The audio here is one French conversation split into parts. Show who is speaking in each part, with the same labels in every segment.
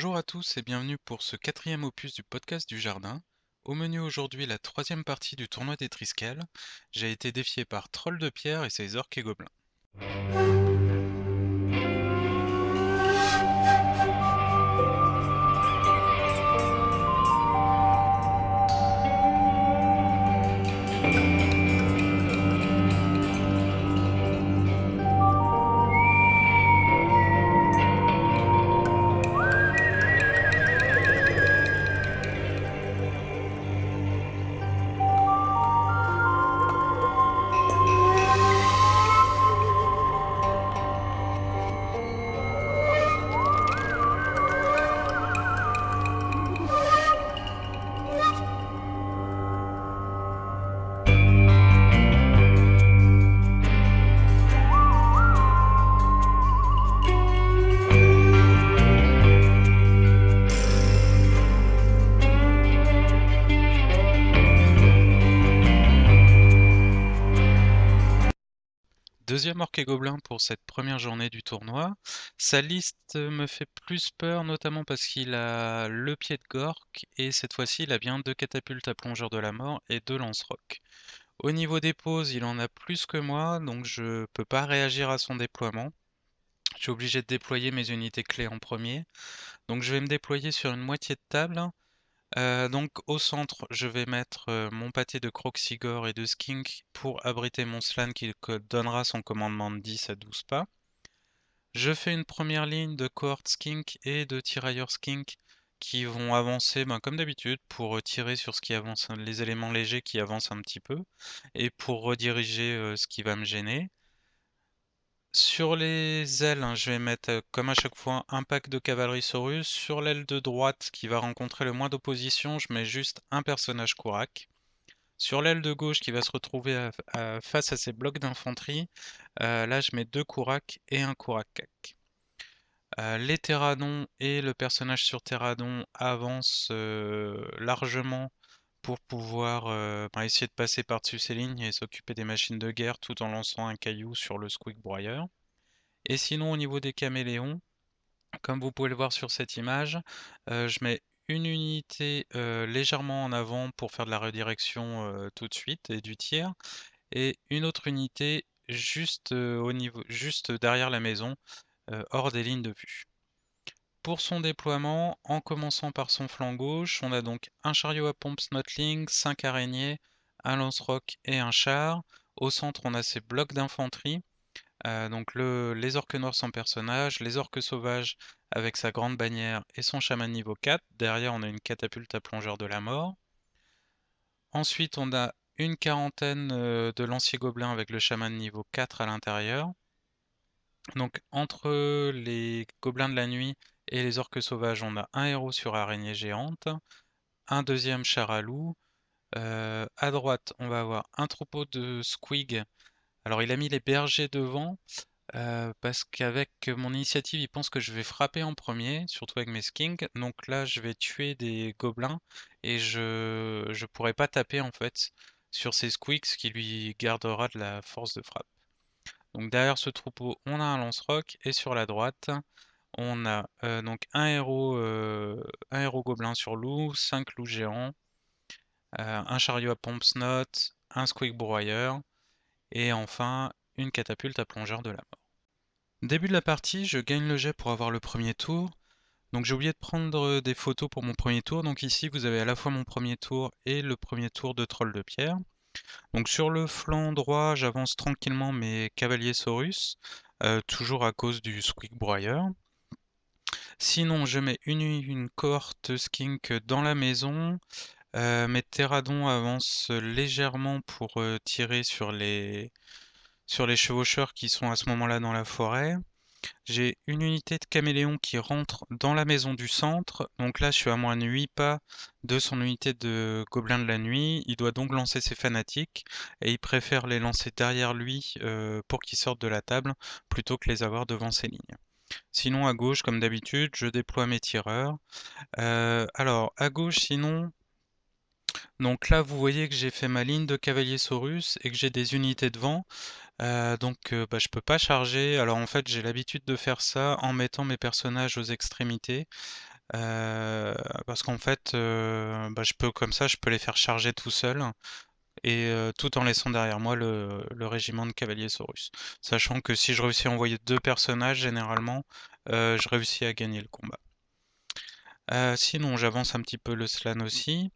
Speaker 1: Bonjour à tous et bienvenue pour ce quatrième opus du podcast du jardin. Au menu aujourd'hui, la troisième partie du tournoi des Triscales. J'ai été défié par Troll de Pierre et ses orques et gobelins. Deuxième orque et gobelin pour cette première journée du tournoi. Sa liste me fait plus peur, notamment parce qu'il a le pied de Gork et cette fois-ci il a bien 2 catapultes à plongeur de la mort et 2 lance-rocs. Au niveau des poses, il en a plus que moi, donc je peux pas réagir à son déploiement. Je suis obligé de déployer mes unités clés en premier. Donc je vais me déployer sur une moitié de table. Donc au centre, je vais mettre mon pâté de Croxigore et de Skink pour abriter mon Slann qui donnera son commandement de 10 à 12 pas. Je fais une première ligne de cohort Skink et de tirailleurs Skink qui vont avancer comme d'habitude pour tirer sur ce qui avance, les éléments légers qui avancent un petit peu et pour rediriger ce qui va me gêner. Sur les ailes, je vais mettre comme à chaque fois un pack de cavalerie Saurus. Sur l'aile de droite qui va rencontrer le moins d'opposition, je mets juste un personnage Kourak. Sur l'aile de gauche qui va se retrouver face à ces blocs d'infanterie, là je mets deux Kourak et un Kourak-Kak. Les Terradons et le personnage sur Terradon avancent largement pour pouvoir essayer de passer par-dessus ces lignes et s'occuper des machines de guerre tout en lançant un caillou sur le Squeak Broyeur. Et sinon, au niveau des caméléons, comme vous pouvez le voir sur cette image, je mets une unité légèrement en avant pour faire de la redirection tout de suite et du tir, et une autre unité juste derrière la maison, hors des lignes de vue. Pour son déploiement, en commençant par son flanc gauche, on a donc un chariot à pompe Snotling, 5 araignées, un lance-roc et un char. Au centre, on a ses blocs d'infanterie. Donc les orques noirs sans personnage, les orques sauvages avec sa grande bannière et son chaman niveau 4. Derrière, on a une catapulte à plongeur de la mort. Ensuite, on a une quarantaine de lanciers gobelins avec le chaman niveau 4 à l'intérieur. Donc entre les gobelins de la nuit et les orques sauvages, on a un héros sur araignée géante, un deuxième char à loup. À droite, on va avoir un troupeau de squig. Alors il a mis les bergers devant, parce qu'avec mon initiative, il pense que je vais frapper en premier, surtout avec mes skinks. Donc là, je vais tuer des gobelins et je pourrai pas taper en fait sur ces squeaks, ce qui lui gardera de la force de frappe. Donc derrière ce troupeau, on a un lance-roc et sur la droite, on a donc un héros gobelin sur loup, 5 loups géants, un chariot à pompe snot, un squeak broyeur et enfin une catapulte à plongeur de la mort. Début de la partie, je gagne le jet pour avoir le premier tour. Donc j'ai oublié de prendre des photos pour mon premier tour. Donc ici, vous avez à la fois mon premier tour et le premier tour de Troll de Pierre. Donc sur le flanc droit, j'avance tranquillement mes cavaliers Saurus, toujours à cause du Squeak Broyeur. Sinon, je mets une cohorte Skink dans la maison. Mes Terradons avancent légèrement pour tirer sur les chevaucheurs qui sont à ce moment-là dans la forêt. J'ai une unité de caméléon qui rentre dans la maison du centre. Donc là, je suis à moins de 8 pas de son unité de gobelin de la nuit. Il doit donc lancer ses fanatiques et il préfère les lancer derrière lui pour qu'ils sortent de la table plutôt que les avoir devant ses lignes. Sinon, à gauche, comme d'habitude, je déploie mes tireurs. Alors, à gauche, sinon, donc là, vous voyez que j'ai fait ma ligne de cavaliers Saurus et que j'ai des unités devant. Je peux pas charger. Alors en fait, j'ai l'habitude de faire ça en mettant mes personnages aux extrémités. parce qu'en fait, bah, je peux les faire charger tout seul et tout en laissant derrière moi le régiment de cavaliers Saurus. Sachant que si je réussis à envoyer deux personnages, généralement, je réussis à gagner le combat. Sinon, j'avance un petit peu le slan aussi.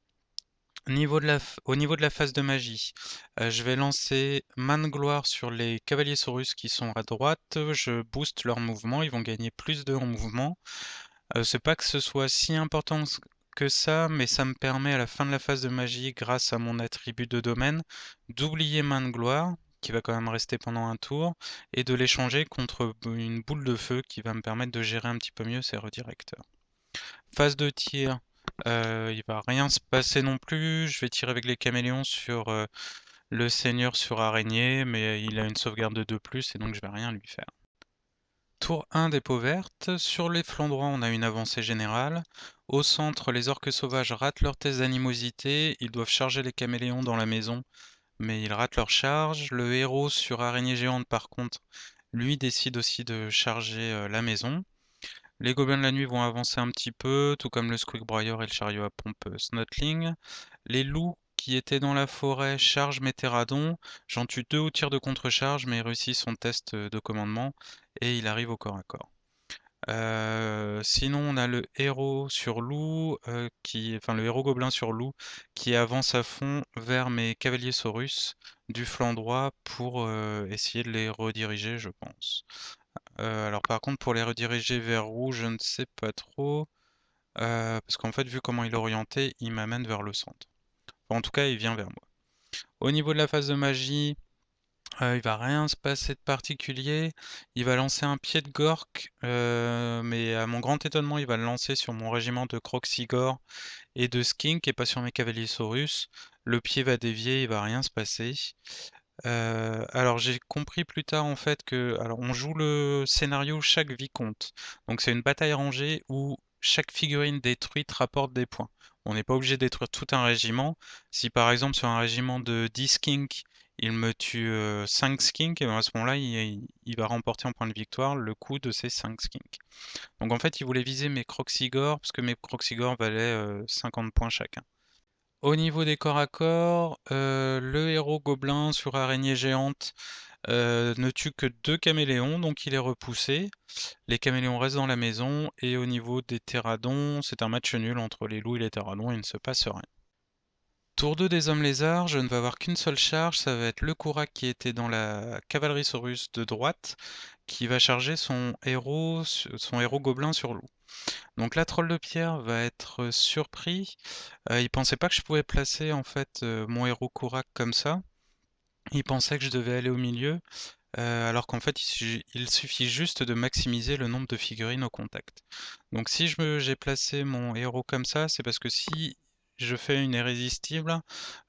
Speaker 1: Au niveau de la phase de magie, je vais lancer main de gloire sur les cavaliers Saurus qui sont à droite. Je booste leur mouvement, ils vont gagner plus 2 en mouvement. C'est pas que ce soit si important que ça, mais ça me permet à la fin de la phase de magie, grâce à mon attribut de domaine, d'oublier main de gloire, qui va quand même rester pendant un tour, et de l'échanger contre une boule de feu qui va me permettre de gérer un petit peu mieux ces redirecteurs. Phase de tir, il va rien se passer non plus. Je vais tirer avec les caméléons sur le seigneur sur araignée, mais il a une sauvegarde de 2+, et donc je vais rien lui faire. Tour 1 des peaux vertes. Sur les flancs droits, on a une avancée générale. Au centre, les orques sauvages ratent leur test d'animosité. Ils doivent charger les caméléons dans la maison, mais ils ratent leur charge. Le héros sur araignée géante, par contre, lui décide aussi de charger la maison. Les gobelins de la nuit vont avancer un petit peu, tout comme le Squeakbroyer et le chariot à pompe Snotling. Les loups qui étaient dans la forêt chargent mes terradons. J'en tue 2 au tir de contre-charge, mais il réussit son test de commandement et il arrive au corps à corps. Sinon, on a le héros sur loup, enfin le héros gobelin sur loup, qui avance à fond vers mes cavaliers Saurus du flanc droit pour essayer de les rediriger, je pense. Alors par contre, pour les rediriger vers où, je ne sais pas trop, parce qu'en fait, vu comment il est orienté, il m'amène vers le centre. Enfin, en tout cas, il vient vers moi. Au niveau de la phase de magie, il va rien se passer de particulier. Il va lancer un pied de Gork, mais à mon grand étonnement, il va le lancer sur mon régiment de Croxigore et de Skink et pas sur mes cavaliers Saurus. Le pied va dévier, il va rien se passer. Alors j'ai compris plus tard en fait que alors on joue le scénario chaque vie compte. Donc c'est une bataille rangée où chaque figurine détruite rapporte des points. On n'est pas obligé de détruire tout un régiment. Si par exemple sur un régiment de 10 skinks, il me tue 5 skinks, et ben à ce moment-là, il va remporter en point de victoire le coup de ces 5 skinks. Donc en fait, il voulait viser mes Croxigore, parce que mes Croxigore valaient 50 points chacun. Au niveau des corps à corps, le héros gobelin sur araignée géante ne tue que 2 caméléons, donc il est repoussé. Les caméléons restent dans la maison, et au niveau des terradons, c'est un match nul entre les loups et les terradons, il ne se passe rien. Tour 2 des hommes lézards, je ne vais avoir qu'une seule charge, ça va être le Kourak qui était dans la cavalerie Saurus de droite, qui va charger son héros gobelin sur loup. Donc la troll de pierre va être surpris. Il pensait pas que je pouvais placer en fait mon héros Kourak comme ça. Il pensait que je devais aller au milieu, alors qu'en fait il suffit juste de maximiser le nombre de figurines au contact. Donc si j'ai placé mon héros comme ça, c'est parce que si je fais une irrésistible,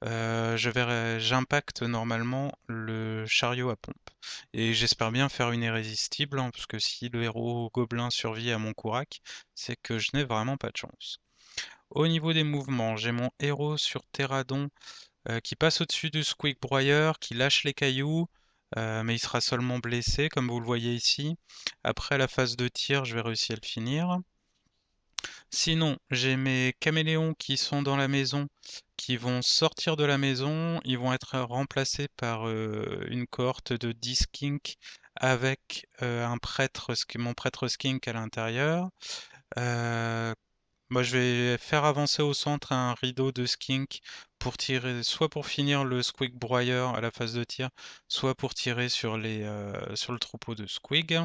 Speaker 1: j'impacte normalement le chariot à pompe. Et j'espère bien faire une irrésistible, hein, parce que si le héros gobelin survit à mon Kourak, c'est que je n'ai vraiment pas de chance. Au niveau des mouvements, j'ai mon héros sur Terradon qui passe au-dessus du Squeakbroyer, qui lâche les cailloux, mais il sera seulement blessé, comme vous le voyez ici. Après la phase de tir, je vais réussir à le finir. Sinon, j'ai mes caméléons qui sont dans la maison, qui vont sortir de la maison. Ils vont être remplacés par une cohorte de 10 skinks avec mon prêtre skink à l'intérieur. Euh, Moi, je vais faire avancer au centre un rideau de skink pour tirer, soit pour finir le Squig Broyer à la phase de tir, soit pour tirer sur le troupeau de Squig.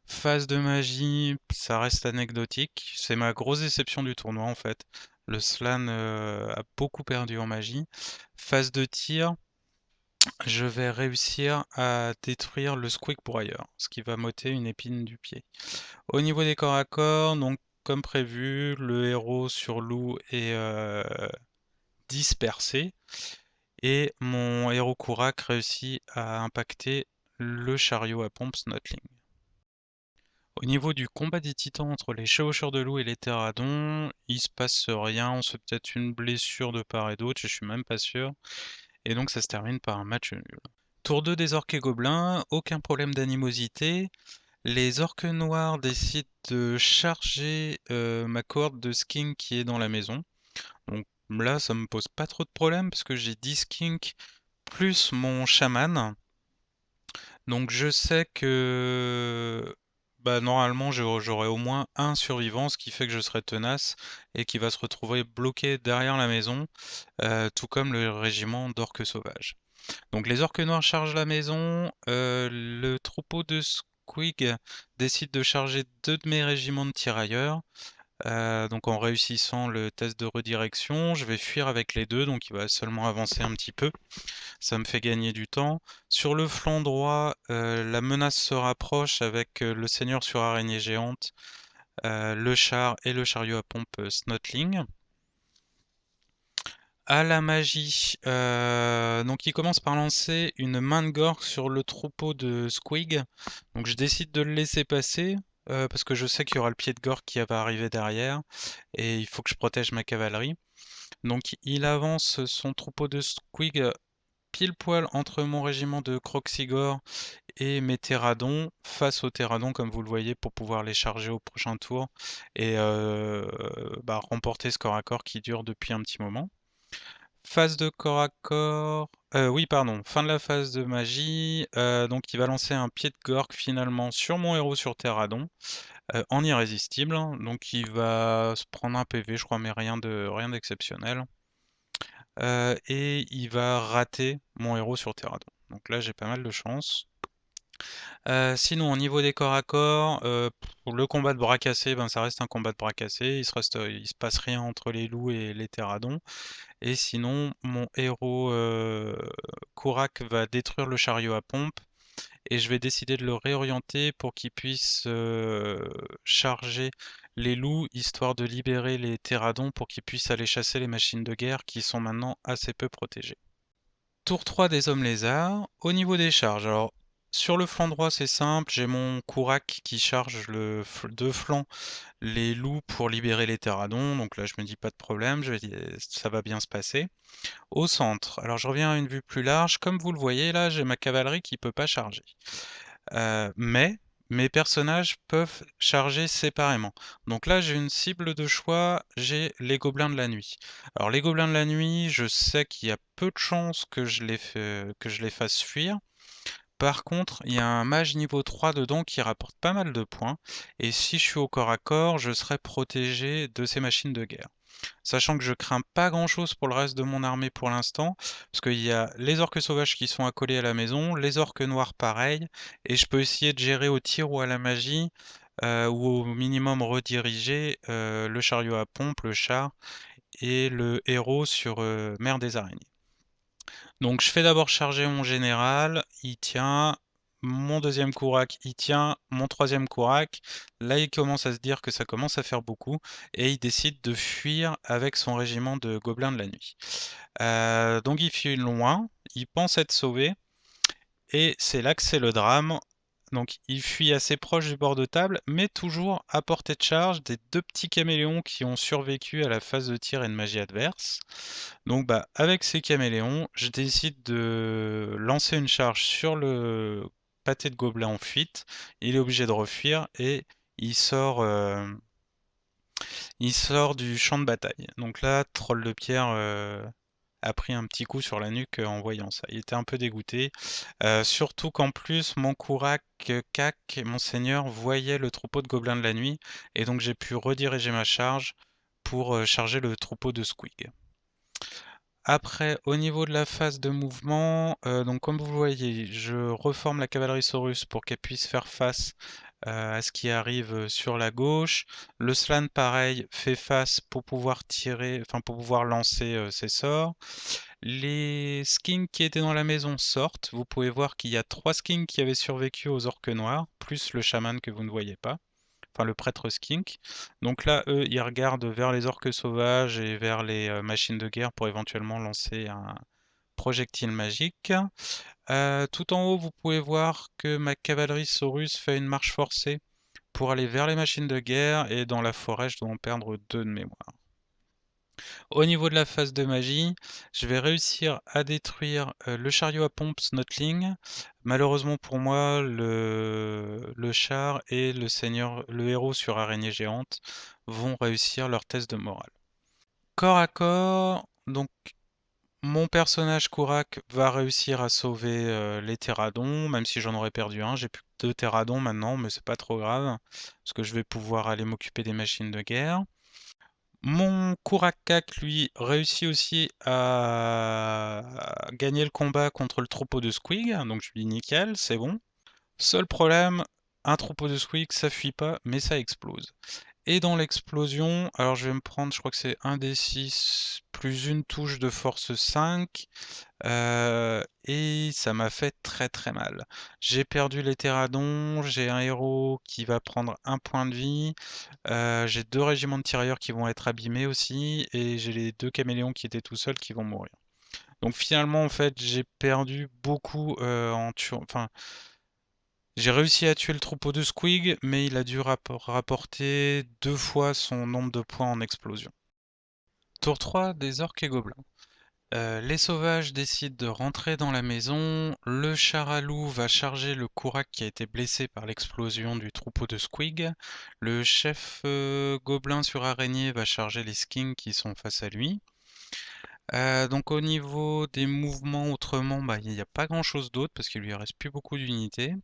Speaker 1: Phase de magie, ça reste anecdotique. C'est ma grosse déception du tournoi en fait. Le Slan a beaucoup perdu en magie. Phase de tir, je vais réussir à détruire le Squig Broyer, ce qui va m'ôter une épine du pied. Au niveau des corps à corps, donc comme prévu, le héros sur loup est dispersé et mon héros Kourak réussit à impacter le chariot à pompe Snotling. Au niveau du combat des titans entre les chevaucheurs de loup et les terradons, il se passe rien, on se fait peut-être une blessure de part et d'autre, je suis même pas sûr, et donc ça se termine par un match nul. Tour 2 des orques et gobelins, aucun problème d'animosité. Les orques noirs décident de charger ma cohorte de skinks qui est dans la maison. Donc là, ça me pose pas trop de problème parce que j'ai 10 skinks plus mon chaman. Donc je sais que bah, normalement j'aurai au moins un survivant, ce qui fait que je serai tenace et qui va se retrouver bloqué derrière la maison, tout comme le régiment d'orques sauvages. Donc les orques noirs chargent la maison, le troupeau de squig décide de charger deux de mes régiments de tirailleurs. Donc en réussissant le test de redirection, je vais fuir avec les deux, donc il va seulement avancer un petit peu. Ça me fait gagner du temps. Sur le flanc droit, la menace se rapproche avec le seigneur sur araignée géante, le char et le chariot à pompe Snotling. À la magie, donc il commence par lancer une main de Gork sur le troupeau de Squig. Donc je décide de le laisser passer, parce que je sais qu'il y aura le pied de Gork qui va arriver derrière, et il faut que je protège ma cavalerie. Donc il avance son troupeau de Squig pile poil entre mon régiment de Croxigore et mes Terradons, face aux Terradons comme vous le voyez, pour pouvoir les charger au prochain tour et bah, remporter ce corps à corps qui dure depuis un petit moment. Phase de corps à corps. Oui, pardon, fin de la phase de magie. Donc il va lancer un pied de Gork finalement sur mon héros sur Terradon, en irrésistible. Donc il va se prendre un PV, je crois, mais rien d'exceptionnel. Et il va rater mon héros sur Terradon. Donc là, j'ai pas mal de chance. Sinon, au niveau des corps à corps, pour le combat de bras cassés, ben, ça reste un combat de bras cassés. Il se passe rien entre les loups et les Terradons. Et sinon, mon héros Kourak va détruire le chariot à pompe et je vais décider de le réorienter pour qu'il puisse charger les loups, histoire de libérer les Terradons pour qu'ils puissent aller chasser les machines de guerre qui sont maintenant assez peu protégées. Tour 3 des hommes lézards. Au niveau des charges, alors sur le flanc droit c'est simple, j'ai mon Kourak qui charge de flanc les loups pour libérer les Terradons, donc là je me dis pas de problème, ça va bien se passer. Au centre, alors je reviens à une vue plus large, comme vous le voyez là j'ai ma cavalerie qui peut pas charger. Mais mes personnages peuvent charger séparément. Donc là, j'ai une cible de choix, j'ai les gobelins de la nuit. Alors les gobelins de la nuit, je sais qu'il y a peu de chances que je les fasse fuir. Par contre, il y a un mage niveau 3 dedans qui rapporte pas mal de points, et si je suis au corps à corps, je serai protégé de ces machines de guerre. Sachant que je crains pas grand chose pour le reste de mon armée pour l'instant, parce qu'il y a les orques sauvages qui sont accolés à la maison, les orques noirs pareil, et je peux essayer de gérer au tir ou à la magie, ou au minimum rediriger le chariot à pompe, le char, et le héros sur mer des araignées. Donc je fais d'abord charger mon général, il tient, mon deuxième Kourak, il tient, mon troisième Kourak. Là, il commence à se dire que ça commence à faire beaucoup et il décide de fuir avec son régiment de gobelins de la nuit. Donc il fuit loin, il pense être sauvé et c'est là que c'est le drame. Donc il fuit assez proche du bord de table, mais toujours à portée de charge des deux petits caméléons qui ont survécu à la phase de tir et de magie adverse. Donc bah avec ces caméléons, je décide de lancer une charge sur le pâté de gobelin en fuite. Il est obligé de refuir et il sort du champ de bataille. Donc là, Troll de Pierre a pris un petit coup sur la nuque en voyant ça. Il était un peu dégoûté. Surtout qu'en plus, mon Kourak, Kak, mon seigneur, voyait le troupeau de gobelins de la nuit. Et donc j'ai pu rediriger ma charge pour charger le troupeau de Squig. Après, au niveau de la phase de mouvement, donc comme vous le voyez, je reforme la cavalerie Saurus pour qu'elle puisse faire face à ce qui arrive sur la gauche. Le Slan, pareil, fait face pour pouvoir tirer, enfin pour pouvoir lancer ses sorts. Les skins qui étaient dans la maison sortent. Vous pouvez voir qu'il y a 3 skins qui avaient survécu aux orques noirs, plus le chaman que vous ne voyez pas, enfin le prêtre skink. Donc là, eux, ils regardent vers les orques sauvages et vers les machines de guerre pour éventuellement lancer un projectile magique. Tout en haut, vous pouvez voir que ma cavalerie Saurus fait une marche forcée pour aller vers les machines de guerre et dans la forêt, je dois en perdre 2 de mémoire. Au niveau de la phase de magie, je vais réussir à détruire le chariot à pompe Snotling. Malheureusement pour moi, le char et le héros sur araignée géante vont réussir leur test de morale. Corps à corps, donc mon personnage Kourak va réussir à sauver les Terradons, même si j'en aurais perdu un. J'ai plus que 2 Terradons maintenant, mais c'est pas trop grave, parce que je vais pouvoir aller m'occuper des machines de guerre. Mon Kourakak, lui, réussit aussi à gagner le combat contre le troupeau de Squig, donc je lui dis nickel, c'est bon. Seul problème, un troupeau de Squig, ça fuit pas, mais ça explose. Et dans l'explosion, alors je vais me prendre, je crois que c'est 1 des 6 plus une touche de force 5, et ça m'a fait très très mal. J'ai perdu les Terradons, j'ai un héros qui va prendre un point de vie, j'ai 2 régiments de tirailleurs qui vont être abîmés aussi, et j'ai les 2 caméléons qui étaient tout seuls qui vont mourir. Donc finalement, en fait, j'ai perdu beaucoup en tuant. Enfin, j'ai réussi à tuer le troupeau de Squig, mais il a dû rapporter 2 fois son nombre de points en explosion. Tour 3 des orques et gobelins. Les sauvages décident de rentrer dans la maison. Le char à loup va charger le Kourak qui a été blessé par l'explosion du troupeau de Squig. Le chef gobelin sur araignée va charger les Skinks qui sont face à lui. Donc au niveau des mouvements autrement, bah, il n'y a pas grand chose d'autre parce qu'il lui reste plus beaucoup d'unités.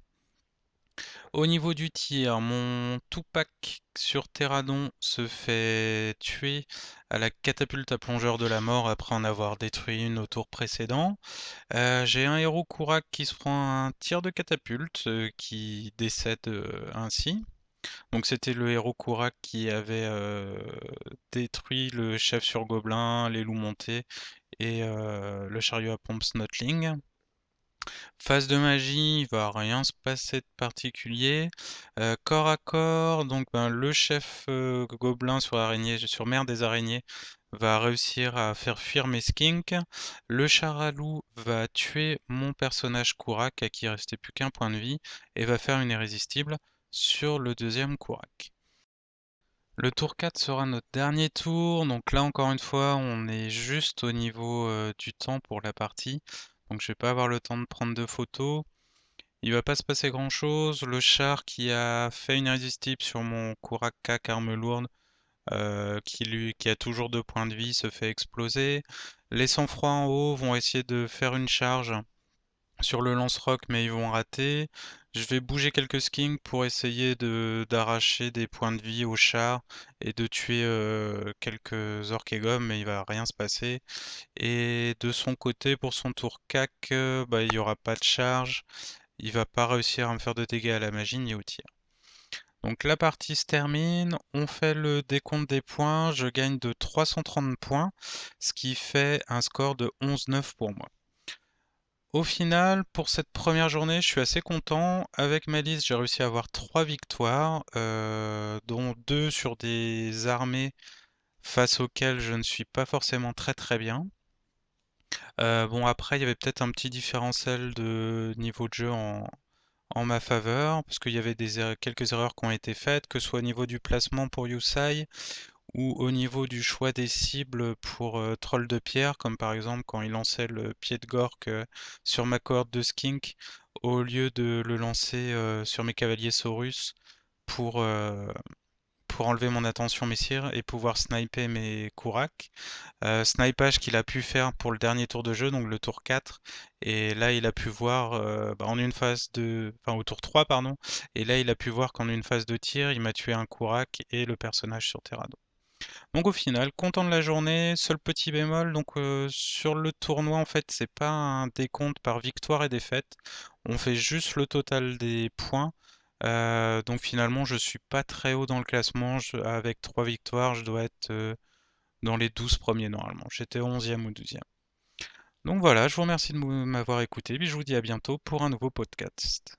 Speaker 1: Au niveau du tir, mon Tupac sur Terradon se fait tuer à la catapulte à plongeur de la mort après en avoir détruit une au tour précédent. J'ai un héros Kourak qui se prend un tir de catapulte qui décède ainsi. Donc c'était le héros Kourak qui avait détruit le chef sur Gobelin, les loups montés et le chariot à pompe Snotling. Phase de magie, il va rien se passer de particulier. Corps à corps, donc ben, le chef gobelin sur araignée, sur mer des araignées, va réussir à faire fuir mes skinks. Le char à loup va tuer mon personnage Kourak, à qui il restait plus qu'un point de vie, et va faire une irrésistible sur le deuxième Kourak. Le tour 4 sera notre dernier tour, donc là encore une fois on est juste au niveau du temps pour la partie, donc je vais pas avoir le temps de prendre de photos. Il va pas se passer grand chose, le char qui a fait une irrésistible sur mon Kourakak arme lourde, qui a toujours 2 points de vie, se fait exploser. Les sang-froid en haut vont essayer de faire une charge sur le lance-roc, mais ils vont rater. Je vais bouger quelques skinks pour essayer d'arracher des points de vie au char et de tuer quelques orques et gommes, mais il va rien se passer. Et de son côté, pour son tour cac, bah, il n'y aura pas de charge. Il va pas réussir à me faire de dégâts à la magie ni au tir. Donc la partie se termine, on fait le décompte des points, je gagne de 330 points, ce qui fait un score de 11-9 pour moi. Au final, pour cette première journée, je suis assez content. Avec ma liste, j'ai réussi à avoir 3 victoires, dont 2 sur des armées face auxquelles je ne suis pas forcément très très bien. Bon après, il y avait peut-être un petit différentiel de niveau de jeu en ma faveur, parce qu'il y avait quelques erreurs qui ont été faites, que ce soit au niveau du placement pour Yusai ou au niveau du choix des cibles pour Troll de Pierre, comme par exemple quand il lançait le pied de Gork sur ma cohorte de Skink, au lieu de le lancer sur mes cavaliers Saurus pour, euh, pour enlever mon attention messire et pouvoir sniper mes Kourak. Snipage qu'il a pu faire pour le dernier tour de jeu, donc le tour 4. Et là, il a pu voir en une phase de. Enfin, au tour 3, pardon. Et là, il a pu voir qu'en une phase de tir, il m'a tué un Kourak et le personnage sur Terrado. Donc au final, content de la journée, seul petit bémol, donc sur le tournoi en fait c'est pas un décompte par victoire et défaite, on fait juste le total des points. Donc finalement je suis pas très haut dans le classement, avec 3 victoires je dois être dans les 12 premiers normalement, j'étais 11e ou 12e. Donc voilà, je vous remercie de m'avoir écouté, puis je vous dis à bientôt pour un nouveau podcast.